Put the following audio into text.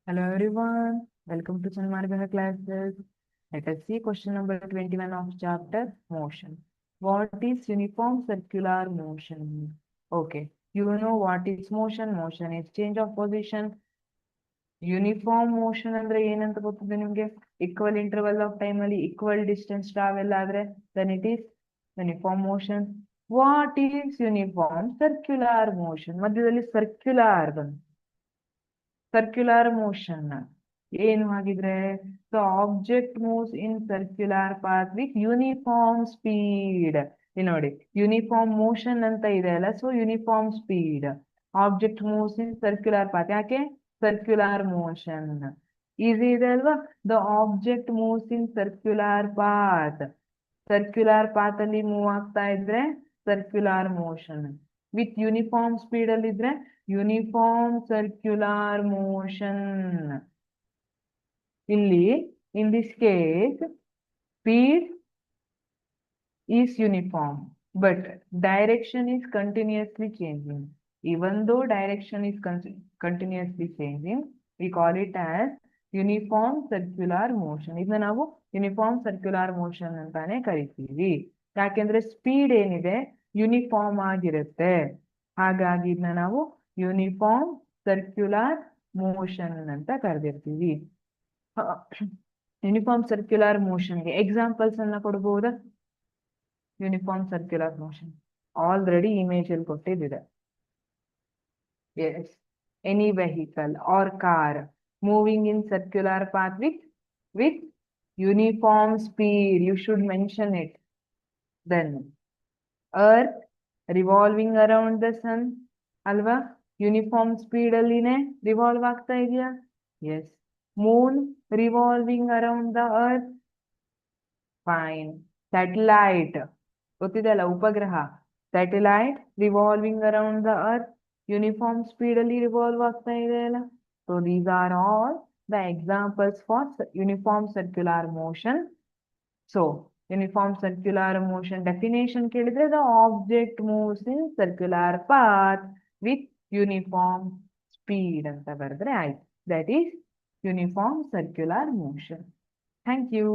Hello everyone, welcome to Chanmargaha classes. Let us see question number 21 of chapter motion. What is uniform circular motion? Okay, you know what is motion? Motion is change of position. Uniform motion ಅಂದ್ರೆ ಏನಂತ ಗೊತ್ತಿದೆ ನಿಮ್ಗೆ? Equal interval of time ಅಲ್ಲಿ equal distance travel ಆದ್ರೆ then it is uniform motion. What is uniform circular motion? ಮಧ್ಯದಲ್ಲಿ circular ಬಂತು. Circular motion ಏನು ಹಾಗಿದ್ರೆ so object moves in circular path with uniform speed. ನೋಡಿ ಯೂನಿಫಾರ್ಮ್ ಮೋಷನ್ ಅಂತ ಇದೆ ಅಲ್ಲ, so uniform speed object moves in circular path. ಯಾಕೆ circular motion easy ಇದೆ ಅಲ್ವಾ? The object moves in circular path. Circular path ಅಲ್ಲಿ ಮೂವ್ ಆಗ್ತಾ ಇದ್ರೆ circular motion. With uniform speed ಅಲ್ಲಿ ಇದ್ರೆ ಯೂನಿಫಾರ್ಮ್ ಸರ್ಕ್ಯುಲರ್ ಮೋಷನ್. ಇಲ್ಲಿ in this case speed is uniform, but direction is continuously changing. Even though direction is continuously changing, we call it as uniform circular motion. ಇದನ್ನ ನಾವು uniform circular motion ಅಂತಾನೆ ಕರಿತೀವಿ. ಯಾಕೆಂದ್ರೆ speed ಏನಿದೆ uniform ಆಗಿರುತ್ತೆ, ಹಾಗಾಗಿ ಇದನ್ನ ನಾವು ಯೂನಿಫಾರ್ಮ್ ಸರ್ಕ್ಯುಲರ್ ಮೋಷನ್ ಅಂತ ಕರೆದಿರ್ತೀವಿ. ಯೂನಿಫಾರ್ಮ್ ಸರ್ಕ್ಯುಲರ್ ಮೋಷನ್ಗೆ ಎಕ್ಸಾಂಪಲ್ಸ್ ಅನ್ನ ಕೊಡಬಹುದಾ? Uniform circular motion already image ಅಲ್ಲಿ ಕೊಟ್ಟಿದ್ದಿದೆ. Yes, any vehicle or car moving in circular path with uniform speed, you should mention it. Then earth revolving around the sun ಅಲ್ವಾ, uniform speed ಅಲ್ಲಿನೇ revolve ಆಗ್ತಾ ಇದೆಯಾ? Yes. Moon revolving around the earth, fine. Satellite ಗೊತ್ತಿದೆ ಅಲ್ಲ, ಉಪಗ್ರಹ. Satellite revolving around the earth, uniform speed ಅಲ್ಲಿ revolve ಆಗ್ತಾ ಇದೆ ಅಲ್ಲ. So these are all the examples for uniform circular motion. So uniform circular motion definition ಕೇಳಿದ್ರೆ the object moves in circular path with uniform speed ಅಂತ ಬರೆದ್ರೆ ಆಯ್ತು. That is uniform circular motion. Thank you.